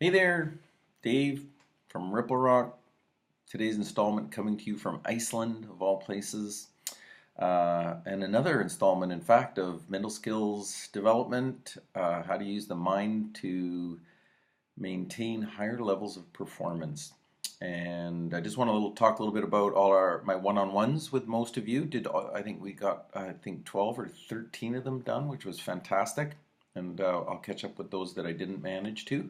Hey there, Dave from Ripple Rock. Today's installment coming to you from Iceland, of all places. And another installment, in fact, of mental skills development, how to use the mind to maintain higher levels of performance. And I just want to talk a little bit about all my one-on-ones with most of you. I think we got 12 or 13 of them done, which was fantastic. And I'll catch up with those that I didn't manage to.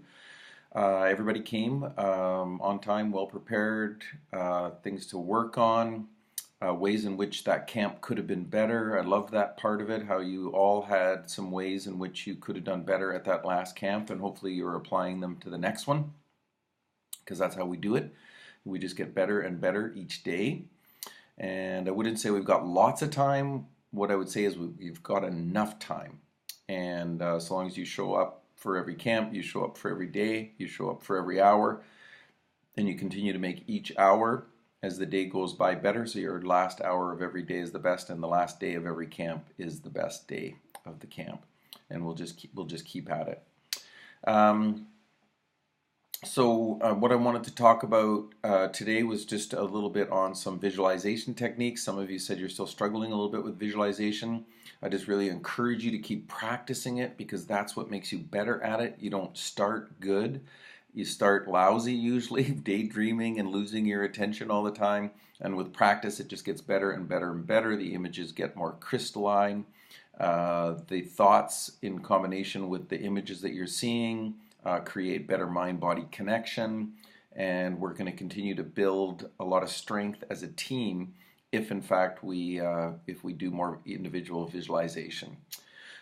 Everybody came on time, well prepared, things to work on, ways in which that camp could have been better. I love that part of it, how you all had some ways in which you could have done better at that last camp, and hopefully you're applying them to the next one, because that's how we do it. We just get better and better each day. And I wouldn't say we've got lots of time. What I would say is we've got enough time. And so long as you show up for every camp, you show up for every day, you show up for every hour, and you continue to make each hour as the day goes by better. So your last hour of every day is the best, and the last day of every camp is the best day of the camp. And we'll just keep at it. What I wanted to talk about today was just a little bit on some visualization techniques. Some of you said you're still struggling a little bit with visualization. I just really encourage you to keep practicing it, because that's what makes you better at it. You don't start good. You start lousy usually, daydreaming and losing your attention all the time. And with practice, it just gets better and better and better. The images get more crystalline. The thoughts in combination with the images that you're seeing create better mind-body connection, and we're going to continue to build a lot of strength as a team if in fact we do more individual visualization.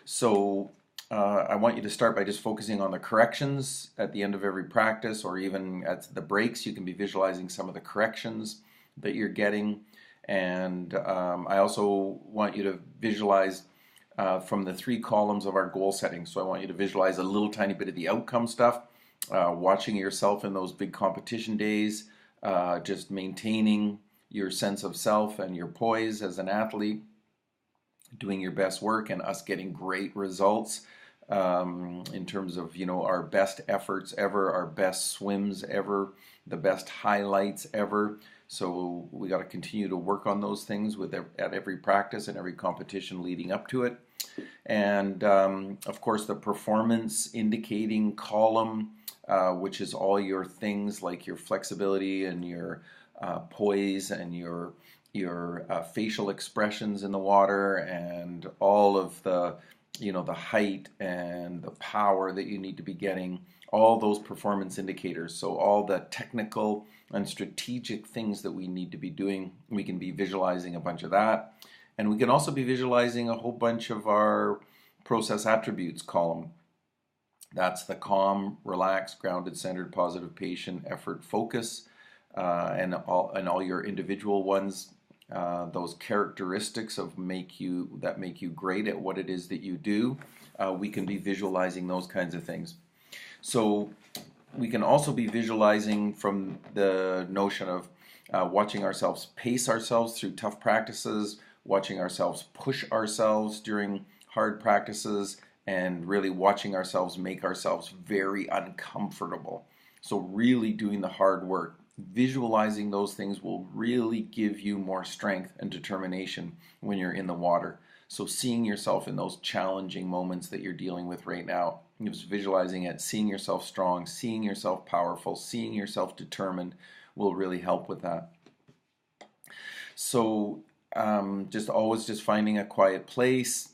So I want you to start by just focusing on the corrections at the end of every practice, or even at the breaks. You can be visualizing some of the corrections that you're getting. And I also want you to visualize from the 3 columns of our goal setting. So I want you to visualize a little tiny bit of the outcome stuff, watching yourself in those big competition days, just maintaining your sense of self and your poise as an athlete, doing your best work, and us getting great results in terms of, our best efforts ever, our best swims ever, the best highlights ever. So we got to continue to work on those things at every practice and every competition leading up to it. And of course, the performance indicating column, which is all your things like your flexibility and your poise and your facial expressions in the water, and all of the the height and the power that you need to be getting, all those performance indicators. So all the technical and strategic things that we need to be doing, we can be visualizing a bunch of that. And we can also be visualizing a whole bunch of our process attributes column. That's the calm, relaxed, grounded, centered, positive, patient, effort, focus, and all your individual ones. Those characteristics that make you great at what it is that you do. We can be visualizing those kinds of things. So we can also be visualizing from the notion of watching ourselves pace ourselves through tough practices, watching ourselves push ourselves during hard practices, and really watching ourselves make ourselves very uncomfortable. So really doing the hard work. Visualizing those things will really give you more strength and determination when you're in the water. So seeing yourself in those challenging moments that you're dealing with right now, just visualizing it, seeing yourself strong, seeing yourself powerful, seeing yourself determined will really help with that. So just finding a quiet place.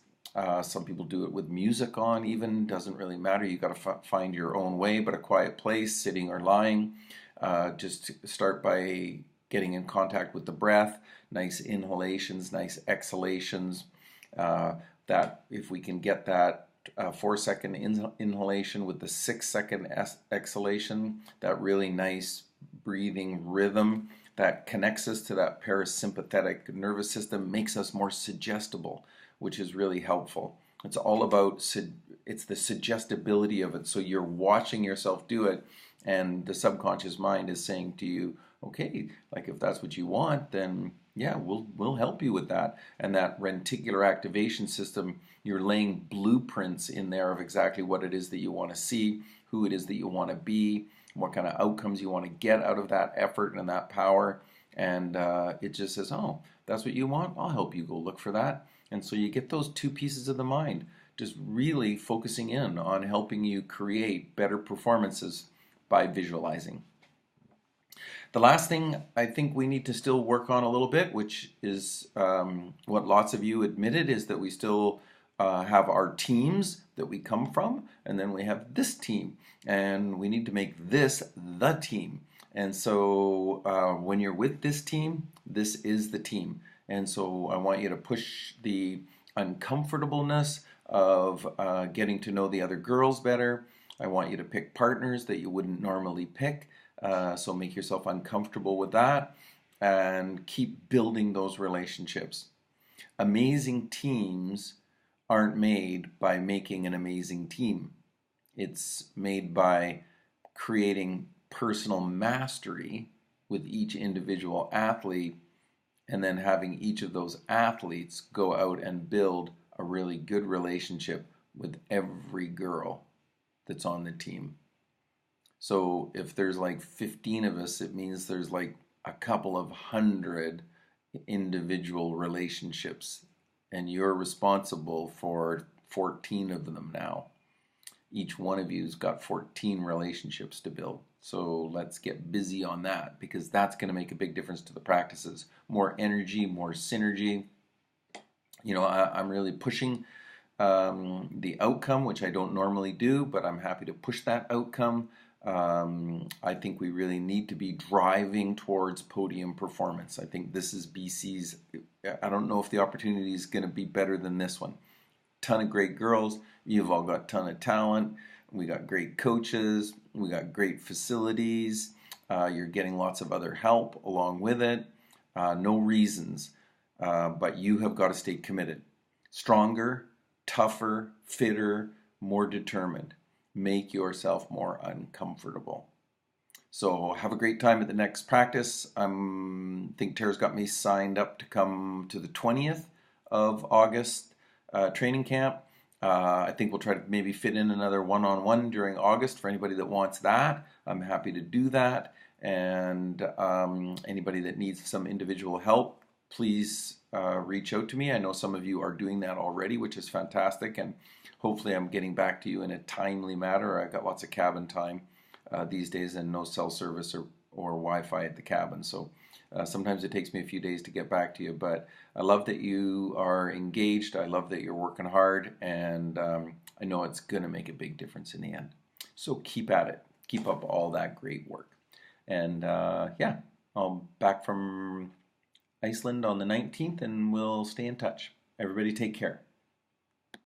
Some people do it with music on, even doesn't really matter. You got to find your own way, but a quiet place, sitting or lying. Just start by getting in contact with the breath, nice inhalations, nice exhalations. That if we can get that 4-second inhalation with the 6-second exhalation, that really nice breathing rhythm that connects us to that parasympathetic nervous system, makes us more suggestible, which is really helpful. It's all about, it's the suggestibility of it. So you're watching yourself do it, and the subconscious mind is saying to you, okay, like if that's what you want, then yeah, we'll help you with that. And that reticular activation system, you're laying blueprints in there of exactly what it is that you want to see, who it is that you want to be, what kind of outcomes you want to get out of that effort and that power. And it just says, oh, that's what you want? I'll help you go look for that. And so you get those two pieces of the mind, just really focusing in on helping you create better performances by visualizing. The last thing I think we need to still work on a little bit, which is what lots of you admitted, is that we still have our teams that we come from, and then we have this team, and we need to make this the team. And so when you're with this team, this is the team. And so I want you to push the uncomfortableness of getting to know the other girls better. I want you to pick partners that you wouldn't normally pick. So make yourself uncomfortable with that and keep building those relationships. Amazing teams aren't made by making an amazing team. It's made by creating personal mastery with each individual athlete and then having each of those athletes go out and build a really good relationship with every girl that's on the team. So if there's like 15 of us, it means there's like a couple of hundred individual relationships, and you're responsible for 14 of them now. Each one of you's got 14 relationships to build. So let's get busy on that, because that's going to make a big difference to the practices. More energy, more synergy. You know, I'm really pushing the outcome, which I don't normally do, but I'm happy to push that outcome. I think we really need to be driving towards podium performance. I think this is BC's, I don't know if the opportunity is going to be better than this one. Ton of great girls, you've all got a ton of talent, we got great coaches, we got great facilities, you're getting lots of other help along with it, no reasons, but you have got to stay committed. Stronger, tougher, fitter, more determined. Make yourself more uncomfortable. So have a great time at the next practice. I think Tara's got me signed up to come to the 20th of August training camp. I think we'll try to maybe fit in another one-on-one during August for anybody that wants that. I'm happy to do that. And anybody that needs some individual help, please reach out to me. I know some of you are doing that already, which is fantastic. And hopefully I'm getting back to you in a timely manner. I've got lots of cabin time these days and no cell service or Wi-Fi at the cabin. So sometimes it takes me a few days to get back to you. But I love that you are engaged. I love that you're working hard. And I know it's going to make a big difference in the end. So keep at it. Keep up all that great work. And yeah, I'll back from Iceland on the 19th and we'll stay in touch. Everybody take care.